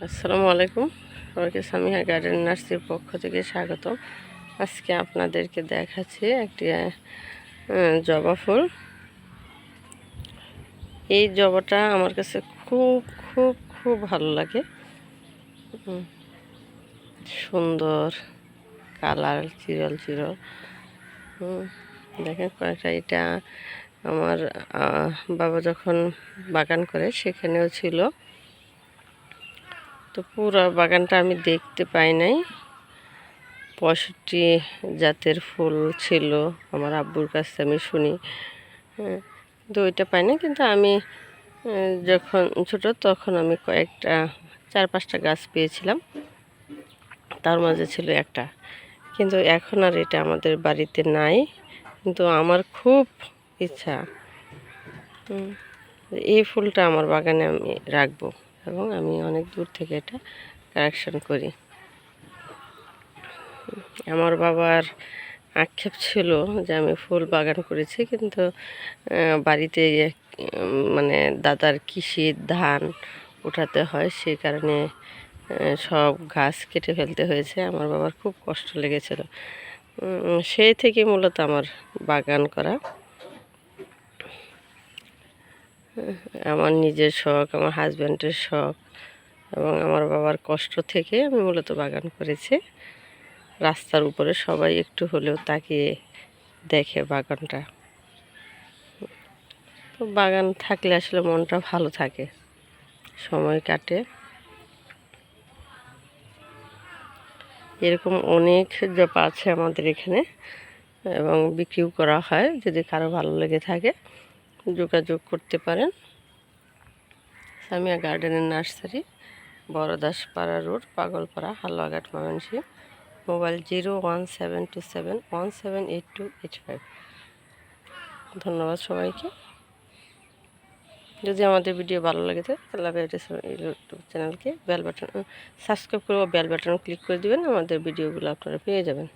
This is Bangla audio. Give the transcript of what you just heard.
আসসালামু আলাইকুম, সবাইকে সামিয়া গার্ডেন নার্সারির পক্ষ থেকে স্বাগত। আজকে আপনাদেরকে দেখাচ্ছি একটি জবা ফুল। এই জবাটা আমার কাছে খুব খুব খুব ভালো লাগে। সুন্দর কালার, চিরল চিরল। দেখেন কয়েকটা, এটা আমার বাবা যখন বাগান করে সেখানেও ছিল। তো পুরো বাগানটা আমি দেখতে পাই নাই। 65 জাতের ফুল ছিল আমার আব্বুর কাছে আমি শুনি। কিন্তু ওইটা পাই না, কিন্তু আমি যখন ছোট তখন আমি কয়েকটা 4-5টা গাছ পেয়েছিলাম, তার মাঝে ছিল একটা। কিন্তু এখন আর এটা আমাদের বাড়িতে নাই, কিন্তু আমার খুব ইচ্ছা এই ফুলটা আমার বাগানে আমি রাখবো, এবং আমি অনেক দূর থেকে এটা কালেকশন করি। আমার বাবার আক্ষেপ ছিল যে আমি ফুল বাগান করেছি, কিন্তু বাড়িতে মানে দাদার কৃষির ধান উঠাতে হয়, সেই কারণে সব গাছ কেটে ফেলতে হয়েছে। আমার বাবার খুব কষ্ট লেগেছিল। সেই থেকে মূলত আমার বাগান করা। আমার নিজের শখ, আমার হাজব্যান্ডের শখ, এবং আমার বাবার কষ্ট থেকে আমি মূলত বাগান করেছি। রাস্তার উপরে সবাই একটু হলেও তাকিয়ে দেখে বাগানটা। তো বাগান থাকলে আসলে মনটা ভালো থাকে, সময় কাটে। এরকম অনেক জবা আছে আমাদের এখানে, এবং বিক্রিও করা হয়। যদি কারো ভালো লেগে থাকে যোগাযোগ করতে পারেন। সামিয়া গার্ডেনের nursery, Baradaspara road, Pagalpara, Haluaghat, Mymensingh. Mobile 01727178285। ধন্যবাদ সবাইকে। যদি আমাদের ভিডিও ভালো লাগে তাহলে ইউটিউব চ্যানেলকে বেল বাটন সাবস্ক্রাইব করে বেল বাটন ক্লিক করে দিবেন, আমাদের ভিডিওগুলো আপনারা পেয়ে যাবেন।